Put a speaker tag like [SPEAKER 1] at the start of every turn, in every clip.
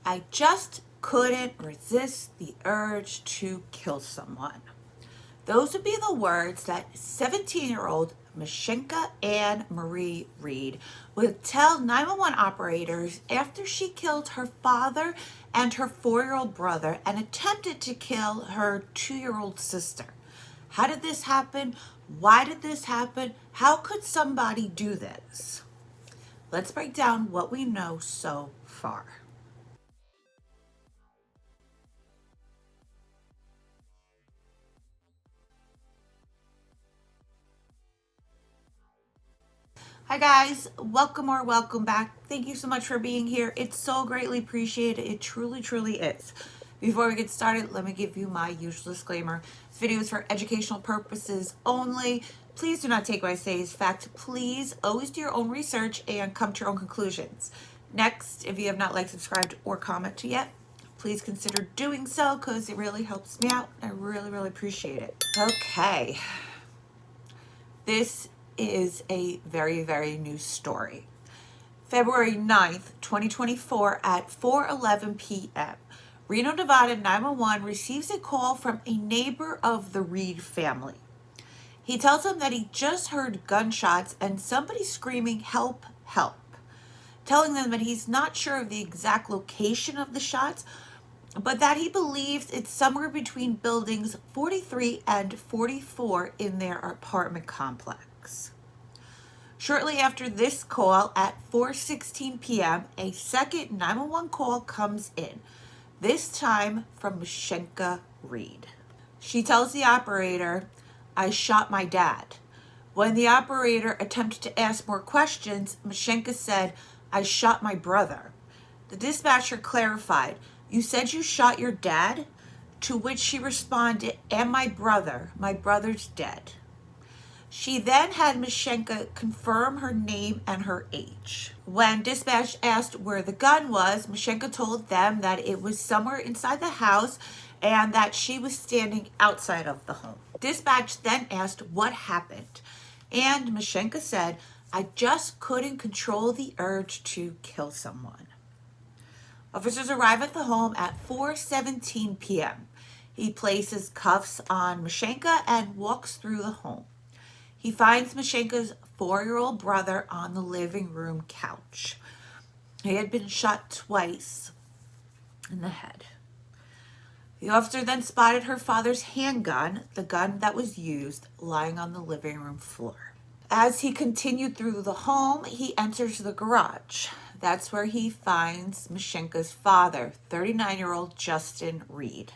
[SPEAKER 1] I just couldn't resist the urge to kill someone. Those would be the words that 17-year-old Mashenka Ann Marie Reid would tell 911 operators after she killed her father and her 4-year-old brother and attempted to kill her 2-year-old sister. How did this happen? Why did this happen? How could somebody do this? Let's break down what we know so far. Hi guys, welcome or welcome back. Thank you so much for being here. It's so greatly appreciated. It truly, truly is. Before we get started, let me give you my usual disclaimer. This video is for educational purposes only. Please do not take what I say as fact. Please always do your own research and come to your own conclusions. Next, if you have not liked, subscribed, or commented yet, please consider doing so because it really helps me out. I really, really appreciate it. Okay. This is a very, very new story. February 9th, 2024 at 4:11 p.m. Reno, Nevada 911 receives a call from a neighbor of the Reid family. He tells them that he just heard gunshots and somebody screaming, "Help, help," telling them that he's not sure of the exact location of the shots, but that he believes it's somewhere between buildings 43 and 44 in their apartment complex. Shortly after this call at 4:16 p.m., a second 911 call comes in, this time from Mashenka Reid. She tells the operator, "I shot my dad." When the operator attempted to ask more questions, Mashenka said, "I shot my brother." The dispatcher clarified, "You said you shot your dad?" To which she responded, "And my brother. My brother's dead." She then had Mashenka confirm her name and her age. When dispatch asked where the gun was, Mashenka told them that it was somewhere inside the house and that she was standing outside of the home. Dispatch then asked what happened, and Mashenka said, "I just couldn't control the urge to kill someone." Officers arrive at the home at 4:17 p.m. He places cuffs on Mashenka and walks through the home. He finds Mashenka's 4-year-old brother on the living room couch. He had been shot twice in the head. The officer then spotted her father's handgun, the gun that was used, lying on the living room floor. As he continued through the home, he enters the garage. That's where he finds Mashenka's father, 39-year-old Justin Reid.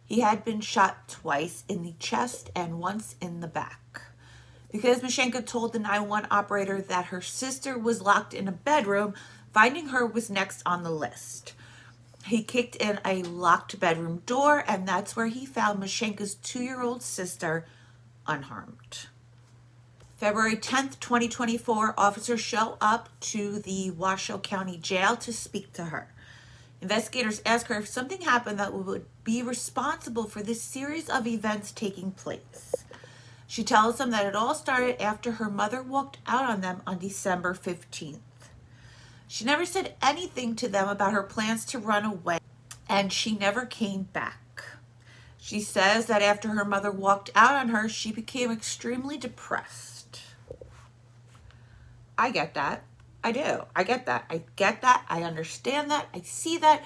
[SPEAKER 1] He had been shot twice in the chest and once in the back. Because Mashenka told the 911 operator that her sister was locked in a bedroom, finding her was next on the list. He kicked in a locked bedroom door, and that's where he found Mashenka's 2-year-old sister unharmed. February 10th, 2024, officers show up to the Washoe County Jail to speak to her. Investigators ask her if something happened that would be responsible for this series of events taking place. She tells them that it all started after her mother walked out on them on December 15th. She never said anything to them about her plans to run away, and she never came back. She says that after her mother walked out on her, she became extremely depressed. I get that. I do. I get that. I get that. I understand that. I see that.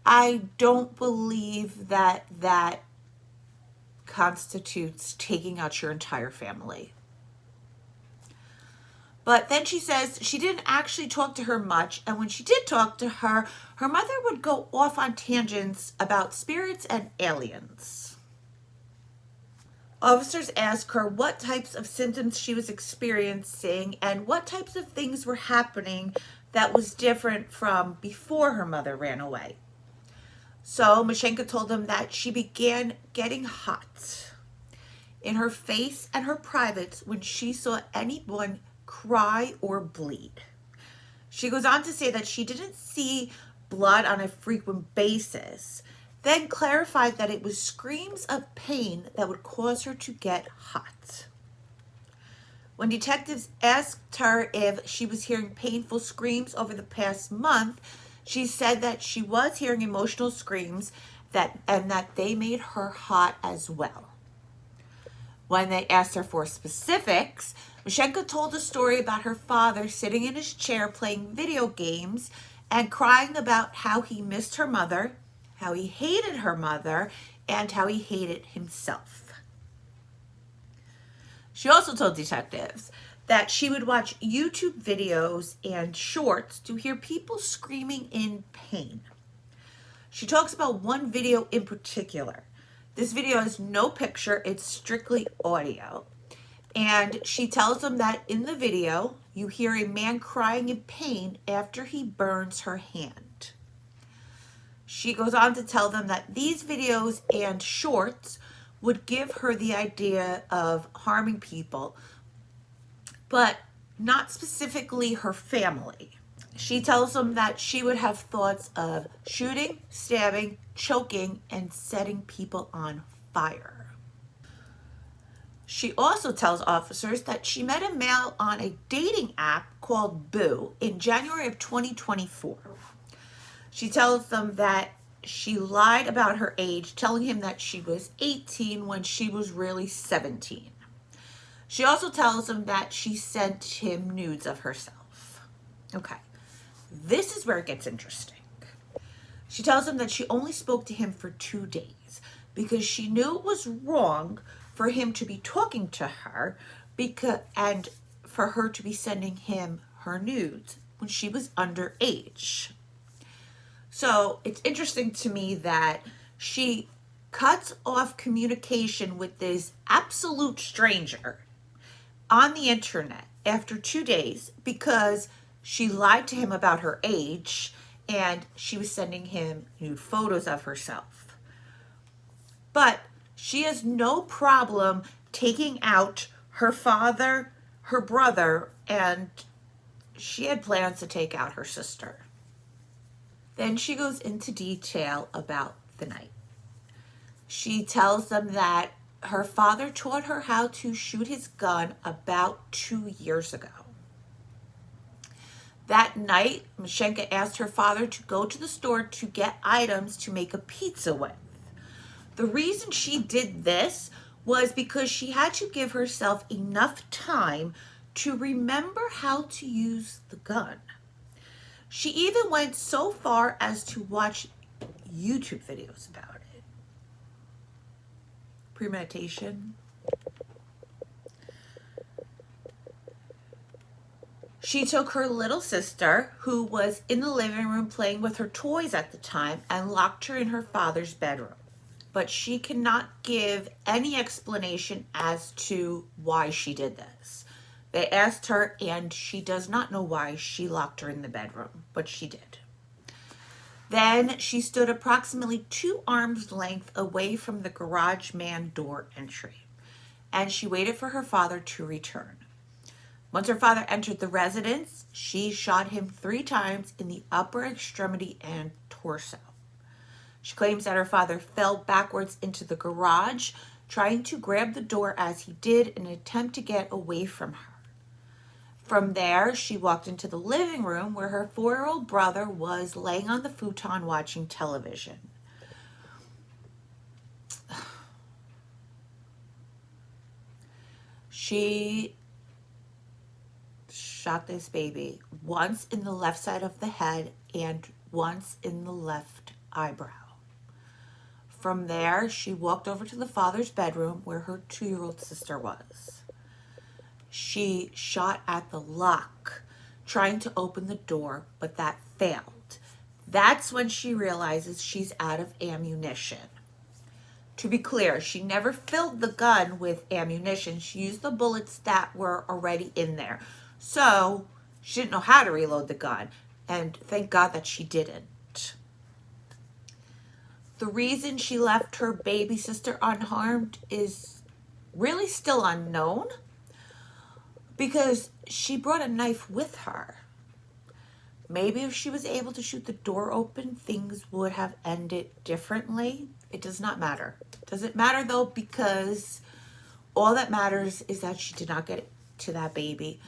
[SPEAKER 1] I don't believe that that constitutes taking out your entire family. But then she says she didn't actually talk to her much, and when she did talk to her, her mother would go off on tangents about spirits and aliens. Officers ask her what types of symptoms she was experiencing and what types of things were happening that was different from before her mother ran away. So Mashenka told them that she began getting hot in her face and her privates when she saw anyone cry or bleed. She goes on to say that she didn't see blood on a frequent basis, then clarified that it was screams of pain that would cause her to get hot. When detectives asked her if she was hearing painful screams over the past month, She said that she was hearing emotional screams and that they made her hot as well. When they asked her for specifics, Mashenka told a story about her father sitting in his chair playing video games and crying about how he missed her mother, how he hated her mother, and how he hated himself. She also told detectives that she would watch YouTube videos and shorts to hear people screaming in pain. She talks about one video in particular. This video has no picture, it's strictly audio. And she tells them that in the video, you hear a man crying in pain after he burns her hand. She goes on to tell them that these videos and shorts would give her the idea of harming people, but not specifically her family. She tells them that she would have thoughts of shooting, stabbing, choking, and setting people on fire. She also tells officers that she met a male on a dating app called Boo in January of 2024. She tells them that she lied about her age, telling him that she was 18 when she was really 17. She also tells him that she sent him nudes of herself. Okay, this is where it gets interesting. She tells him that she only spoke to him for 2 days because she knew it was wrong for him to be talking to her and for her to be sending him her nudes when she was underage. So it's interesting to me that she cuts off communication with this absolute stranger on the internet after 2 days because she lied to him about her age and she was sending him nude photos of herself. But she has no problem taking out her father, her brother, and she had plans to take out her sister. Then she goes into detail about the night. She tells them that her father taught her how to shoot his gun about 2 years ago. That night, Mashenka asked her father to go to the store to get items to make a pizza with. The reason she did this was because she had to give herself enough time to remember how to use the gun. She even went so far as to watch YouTube videos about it. Premeditation. She took her little sister, who was in the living room playing with her toys at the time, and locked her in her father's bedroom. But she cannot give any explanation as to why she did this. They asked her, and she does not know why she locked her in the bedroom, but she did. Then she stood approximately 2 arms length away from the garage man door entry, and she waited for her father to return. Once her father entered the residence, she shot him 3 times in the upper extremity and torso. She claims that her father fell backwards into the garage, trying to grab the door as he did in an attempt to get away from her. From there, she walked into the living room where her 4-year-old brother was laying on the futon watching television. She shot this baby once in the left side of the head and once in the left eyebrow. From there, she walked over to the father's bedroom where her 2-year-old sister was. She shot at the lock, trying to open the door, but that failed. That's when she realizes she's out of ammunition. To be clear, she never filled the gun with ammunition. She used the bullets that were already in there. So she didn't know how to reload the gun, and thank God that she didn't. The reason she left her baby sister unharmed is really still unknown, because she brought a knife with her. Maybe if she was able to shoot the door open, things would have ended differently. It does not matter. Does it matter though? Because all that matters is that she did not get to that baby.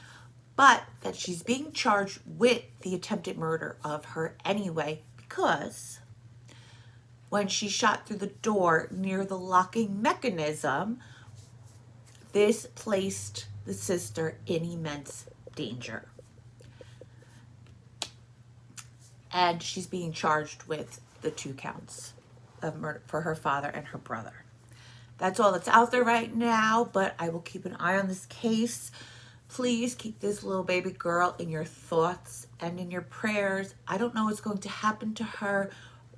[SPEAKER 1] but that she's being charged with the attempted murder of her anyway, because when she shot through the door near the locking mechanism, this placed the sister in immense danger. And she's being charged with the 2 counts of murder for her father and her brother. That's all that's out there right now, but I will keep an eye on this case. Please keep this little baby girl in your thoughts and in your prayers. I don't know what's going to happen to her,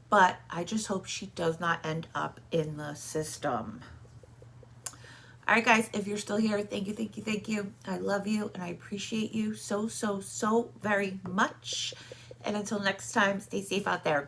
[SPEAKER 1] but I just hope she does not end up in the system. All right, guys, if you're still here, thank you, thank you, thank you. I love you, and I appreciate you so, so, so very much. And until next time, stay safe out there.